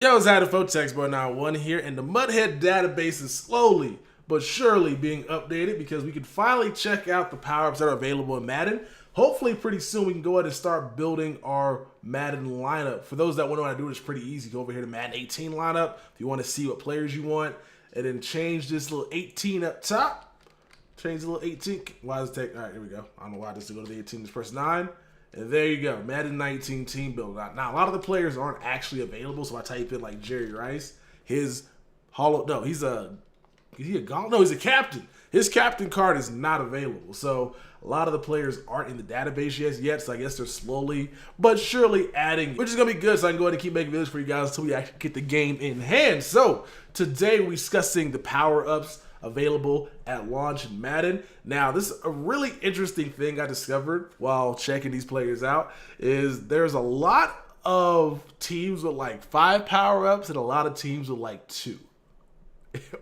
Yo, it's Adam Texboy91 here, and the Mudhead database is slowly but surely being updated because we can finally check out the power-ups that are available in Madden. Hopefully pretty soon we can go ahead and start building our Madden lineup. For those that want to know how to do it, it's pretty easy. Go over here to Madden 18 lineup if you want to see what players you want, and then change this little 18 up top. Change the little 18. Why does it take? All right, here we go. I don't know why this is go to the 18. Just press 9. And there you go, Madden 19 team build. Now, a lot of the players aren't actually available, so I type in like Jerry Rice. His hollow, no, he's a gauntlet? No, he's a captain. His captain card is not available. So a lot of the players aren't in the database yet, so I guess they're slowly but surely adding, which is going to be good, so I can go ahead and keep making videos for you guys until we actually get the game in hand. So today we're discussing the power-ups available at launch in Madden. Now, this is a really interesting thing I discovered while checking these players out, is there's a lot of teams with like 5 power-ups and a lot of teams with like 2.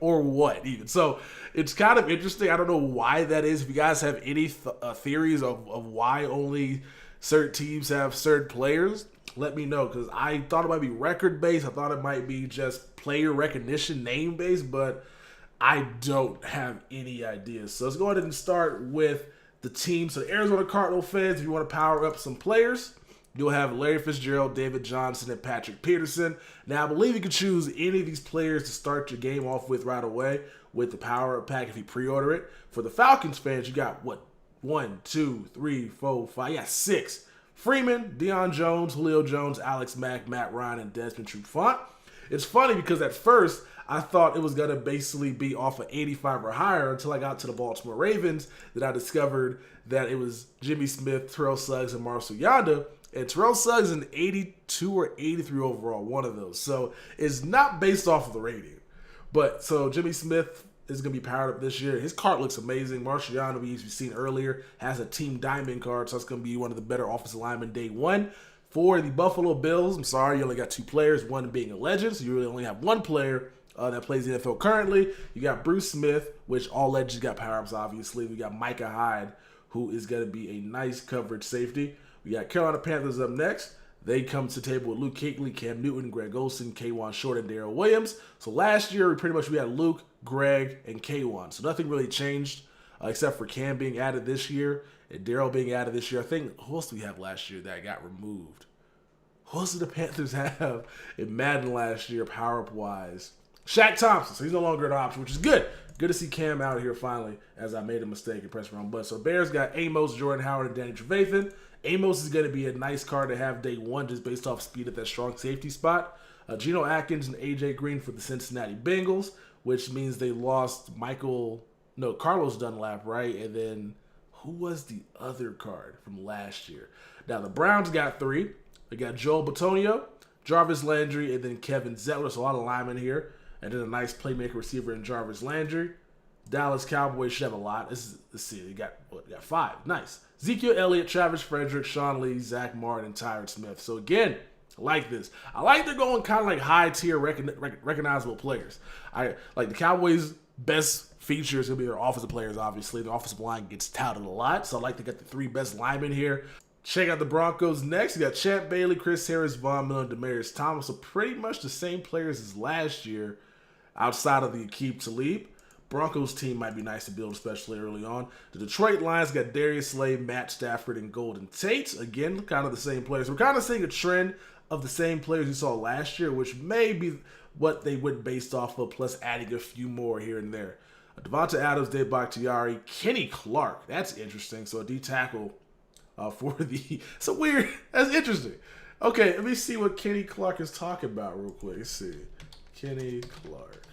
Or what even. So it's kind of interesting. I don't know why that is. If you guys have any theories of why only certain teams have certain players, let me know, because I thought it might be record based. I thought it might be just player recognition, name based, but I don't have any idea. So let's go ahead and start with the team. So the Arizona Cardinal fans, if you want to power up some players, you'll have Larry Fitzgerald, David Johnson, and Patrick Peterson. Now, I believe you can choose any of these players to start your game off with right away with the power-up pack if you pre-order it. For the Falcons fans, you got, what, 1, 2, 3, 4, 5, yeah, 6. Freeman, Deion Jones, Julio Jones, Alex Mack, Matt Ryan, and Desmond Trufant. It's funny because at first, I thought it was going to basically be off of 85 or higher until I got to the Baltimore Ravens, that I discovered that it was Jimmy Smith, Terrell Suggs, and Marcel Yanda. And Terrell Suggs is an 82 or 83 overall, one of those. So it's not based off of the rating. But so Jimmy Smith is going to be powered up this year. His card looks amazing. Marcel Yanda, we've seen earlier, has a Team Diamond card, so that's going to be one of the better offensive linemen day one. For the Buffalo Bills, I'm sorry, you only got 2 players, one being a legend, so you really only have 1 player that plays the NFL currently. You got Bruce Smith, which all legends got power-ups, obviously. We got Micah Hyde, who is going to be a nice coverage safety. We got Carolina Panthers up next. They come to the table with Luke Kuechly, Cam Newton, Greg Olsen, K'Wan Short, and Darrell Williams. So last year, we had Luke, Greg, and K'Wan. So nothing really changed except for Cam being added this year and Darrell being added this year. I think, who else did we have last year that got removed? Who else did the Panthers have in Madden last year, power-up-wise? Shaq Thompson, so he's no longer an option, which is good. Good to see Cam out here finally, as I made a mistake and pressed the wrong button. So Bears got Amos, Jordan Howard, and Danny Trevathan. Amos is going to be a nice card to have day one just based off speed at that strong safety spot. Geno Atkins and A.J. Green for the Cincinnati Bengals, which means they lost Carlos Dunlap, right? And then who was the other card from last year? Now, the Browns got 3. They got Joel Bitonio, Jarvis Landry, and then Kevin Zettler. So a lot of linemen here. And then a nice playmaker receiver in Jarvis Landry. Dallas Cowboys should have a lot. Let's see. They got 5. Nice. Ezekiel Elliott, Travis Frederick, Sean Lee, Zach Martin, and Tyron Smith. So again, I like this. I like they're going kind of like high-tier recognizable players. I like the Cowboys' best feature is going to be their offensive players, obviously. The offensive line gets touted a lot. So I like to get the 3 best linemen here. Check out the Broncos next. You got Champ Bailey, Chris Harris, Von Miller, and Demaryius Thomas. So pretty much the same players as last year outside of the Aqib Talib. Broncos team might be nice to build, especially early on. The Detroit Lions got Darius Slay, Matt Stafford, and Golden Tate. Again, kind of the same players. We're kind of seeing a trend of the same players you saw last year, which may be what they went based off of, plus adding a few more here and there. Devonta Adams, Dave Bakhtiari, Kenny Clark. That's interesting. So a D tackle for the... So weird. That's interesting. Okay, let me see what Kenny Clark is talking about real quick. Let's see. Kenny Clark.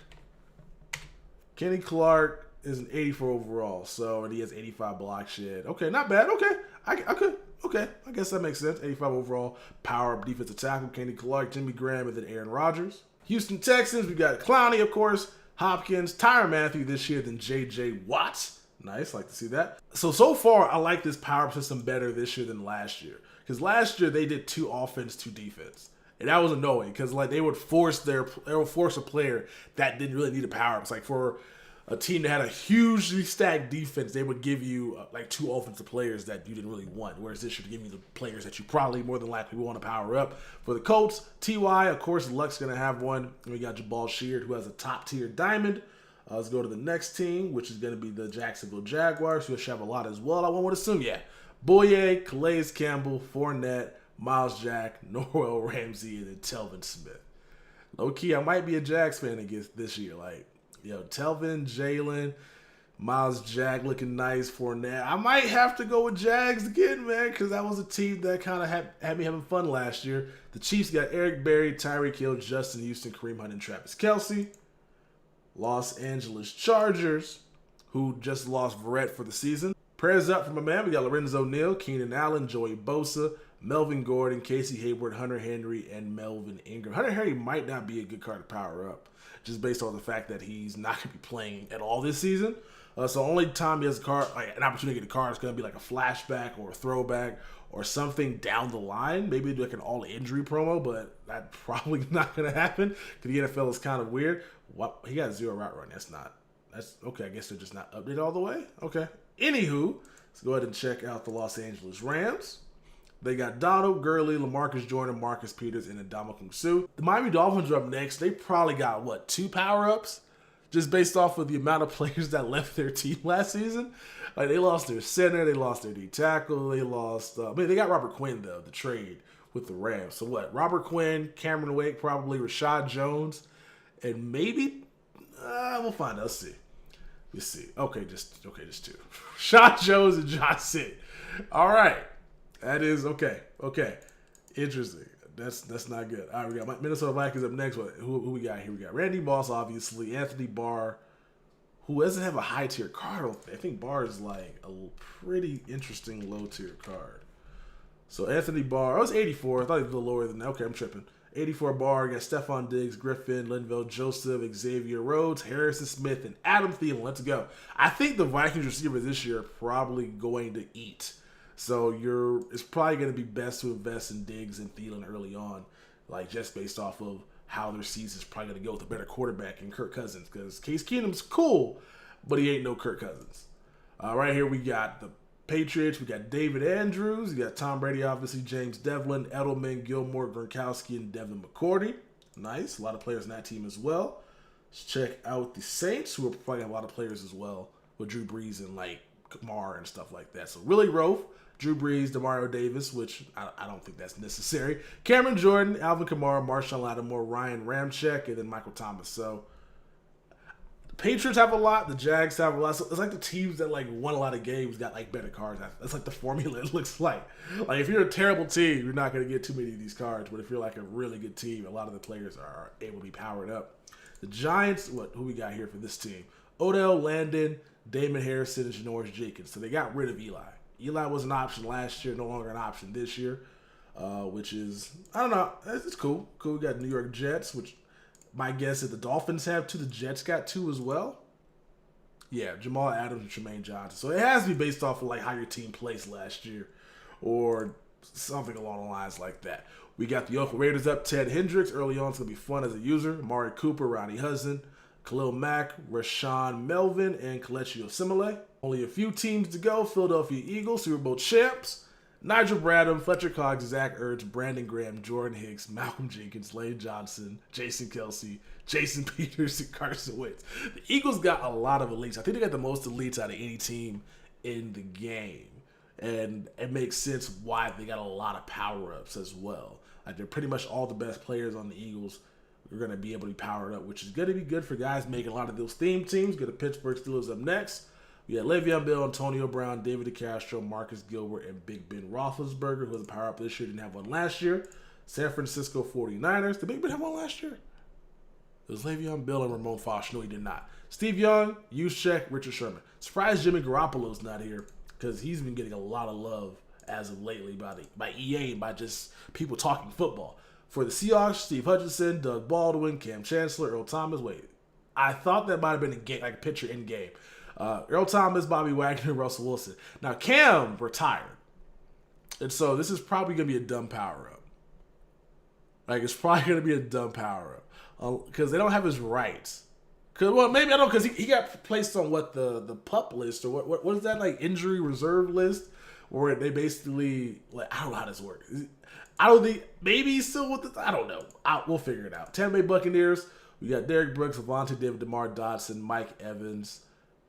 Kenny Clark is an 84 overall, and he has 85 block shed. Okay, not bad. Okay, I guess that makes sense. 85 overall, power up defensive tackle. Kenny Clark, Jimmy Graham, and then Aaron Rodgers. Houston Texans, we got Clowney, of course, Hopkins, Tyrann Mathieu this year, then J.J. Watts. Nice, like to see that. So far, I like this power system better this year than last year. Because last year, they did 2 offense, 2 defense. And that was annoying because like they would force a player that didn't really need a power up. It's like for a team that had a hugely stacked defense, they would give you like 2 offensive players that you didn't really want. Whereas this should give you the players that you probably more than likely want to power up. For the Colts, Ty, of course, Luck's going to have one. And we got Jabal Sheard, who has a top tier diamond. Let's go to the next team, which is going to be the Jacksonville Jaguars, who should have a lot as well. I would assume, yeah. Boye, Calais Campbell, Fournette, Miles Jack, Norwell Ramsey, and then Telvin Smith. Low key, I might be a Jags fan against this year. Like, Telvin, Jalen, Miles Jack looking nice, Fournette. I might have to go with Jags again, man, because that was a team that kind of had me having fun last year. The Chiefs got Eric Berry, Tyreek Hill, Justin Houston, Kareem Hunt, and Travis Kelce. Los Angeles Chargers, who just lost Verrett for the season. Prayers up for my man. We got Lorenzo Neal, Keenan Allen, Joey Bosa, Melvin Gordon, Casey Hayward, Hunter Henry, and Melvin Ingram. Hunter Henry might not be a good card to power up, just based on the fact that he's not going to be playing at all this season. So only time he has a card, like an opportunity to get a card, is going to be like a flashback or a throwback or something down the line. Maybe like an all-injury promo, but that's probably not going to happen because the NFL is kind of weird. What, he got 0 route run. That's okay. I guess they're just not updated all the way. Okay. Anywho, let's go ahead and check out the Los Angeles Rams. They got Donald Gurley, LaMarcus Jordan, Marcus Peters, and Ndamukong Suh. The Miami Dolphins are up next. They probably got, 2 power-ups? Just based off of the amount of players that left their team last season. Like, they lost their center, they lost their D tackle, they lost... they got Robert Quinn, though, the trade with the Rams. So what? Robert Quinn, Cameron Wake, probably Rashad Jones, and maybe... we'll find out. Let's see. Let's see. Okay, just 2. Rashad Jones and Josh Sitt. All right. That is okay. Okay. Interesting. That's not good. All right, we got Minnesota Vikings up next. Who we got here? We got Randy Moss, obviously. Anthony Barr, who doesn't have a high-tier card. I think Barr is like a pretty interesting low-tier card. So Anthony Barr, I was 84. I thought he was a little lower than that. Okay, I'm tripping. 84 Barr, got Stephon Diggs, Griffin, Linval Joseph, Xavier Rhodes, Harrison Smith, and Adam Thielen. Let's go. I think the Vikings receiver this year are probably going to eat. So it's probably going to be best to invest in Diggs and Thielen early on, like just based off of how their season's probably going to go with a better quarterback in Kirk Cousins, because Case Keenum's cool, but he ain't no Kirk Cousins. Right here we got the Patriots. We got David Andrews. You got Tom Brady, obviously, James Devlin, Edelman, Gilmore, Gronkowski, and Devin McCourty. Nice. A lot of players in that team as well. Let's check out the Saints, who are probably have a lot of players as well, with Drew Brees and like Kamara and stuff like that. So Willie Roaf, Drew Brees, Demario Davis, which I don't think that's necessary. Cameron Jordan, Alvin Kamara, Marshawn Lattimore, Ryan Ramczyk, and then Michael Thomas. So the Patriots have a lot. The Jags have a lot. So it's like the teams that like won a lot of games got like better cards. That's like the formula it looks like. Like if you're a terrible team, you're not going to get too many of these cards. But if you're like a really good team, a lot of the players are able to be powered up. The Giants, who we got here for this team? Odell, Landon, Damon Harrison, and Janoris Jenkins. So they got rid of Eli. Eli was an option last year, no longer an option this year, which is, I don't know, it's cool. Cool, we got New York Jets, which my guess is the Dolphins have 2, the Jets got 2 as well. Yeah, Jamal Adams and Tremaine Johnson. So it has to be based off of like how your team placed last year or something along the lines like that. We got the Oakland Raiders up, Ted Hendricks. Early on, it's going to be fun as a user. Amari Cooper, Ronnie Hudson, Khalil Mack, Rashawn Melvin, and Kelechi Osemele. Only a few teams to go. Philadelphia Eagles, Super Bowl champs. Nigel Bradham, Fletcher Cox, Zach Ertz, Brandon Graham, Jordan Hicks, Malcolm Jenkins, Lane Johnson, Jason Kelsey, Jason Peters, and Carson Wentz. The Eagles got a lot of elites. I think they got the most elites out of any team in the game. And it makes sense why they got a lot of power-ups as well. Like they're pretty much all the best players on the Eagles are going to be able to be powered up, which is going to be good for guys making a lot of those theme teams. Get the Pittsburgh Steelers up next. We got Le'Veon Bell, Antonio Brown, David DeCastro, Marcus Gilbert, and Big Ben Roethlisberger, who has a power-up this year, didn't have one last year. San Francisco 49ers. Did Big Ben have one last year? It was Le'Veon Bell and Ramon Fosh. No, he did not. Steve Young, Juszczyk, Richard Sherman. Surprised Jimmy Garoppolo's not here because he's been getting a lot of love as of lately by EA and by just people talking football. For the Seahawks, Steve Hutchinson, Doug Baldwin, Cam Chancellor, Earl Thomas. Wait, I thought that might have been a game, like a picture in game. Earl Thomas, Bobby Wagner, Russell Wilson. Now Cam retired, and so this is probably gonna be a dumb power up. Like it's probably gonna be a dumb power up because they don't have his rights. Well, maybe I don't know, because he got placed on the PUP list, or what is that, like, injury reserve list, where they basically, like, I don't know how this works. I don't think, maybe he's still with it. I don't know. We'll figure it out. Tampa Bay Buccaneers, we got Derek Brooks, Avonte David, DeMar Dotson, Mike Evans,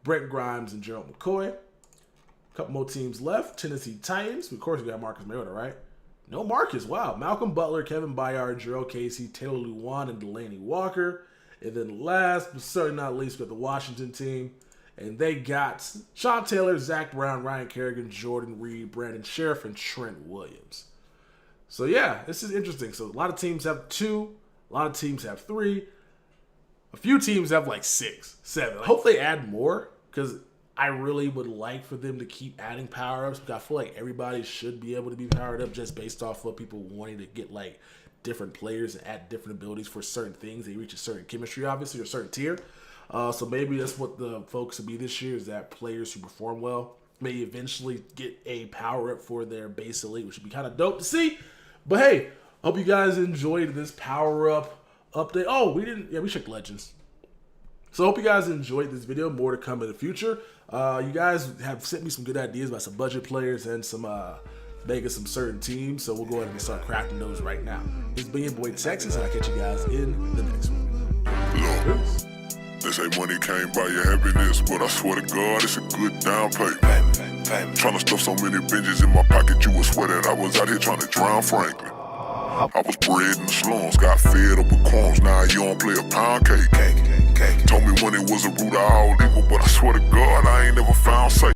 Brett Grimes, and Gerald McCoy. A couple more teams left. Tennessee Titans. Of course, we got Marcus Mariota, right? No Marcus. Wow. Malcolm Butler, Kevin Byard, Jarrell Casey, Taylor Lewan, and Delaney Walker. And then last, but certainly not least, we got the Washington team. And they got Sean Taylor, Zach Brown, Ryan Kerrigan, Jordan Reed, Brandon Sheriff, and Trent Williams. So, yeah, this is interesting. So, a lot of teams have 2. A lot of teams have 3. A few teams have like 6, 7. I hope they add more, because I really would like for them to keep adding power-ups, because I feel like everybody should be able to be powered up just based off of people wanting to get, like, different players and add different abilities for certain things. They reach a certain chemistry, obviously, or a certain tier. So maybe that's what the focus will be this year, is that players who perform well may eventually get a power-up for their base elite, which would be kind of dope to see. But hey, hope you guys enjoyed this power-up update. Oh, we checked Legends. So hope you guys enjoyed this video. More to come in the future. You guys have sent me some good ideas about some budget players and some making some certain teams. So we'll go ahead and start crafting those right now. This has been your boy Texans, and I'll catch you guys in the next one. Look, they say money can't buy your happiness, but I swear to God, it's a good down payment. Trying to stuff so many binges in my pocket, you would swear that I was out here trying to drown Franklin. I was bred in the slums, got fed up with crumbs, now you don't play a pound cake. Told me when it was a root of all evil, but I swear to God, I ain't never found safe.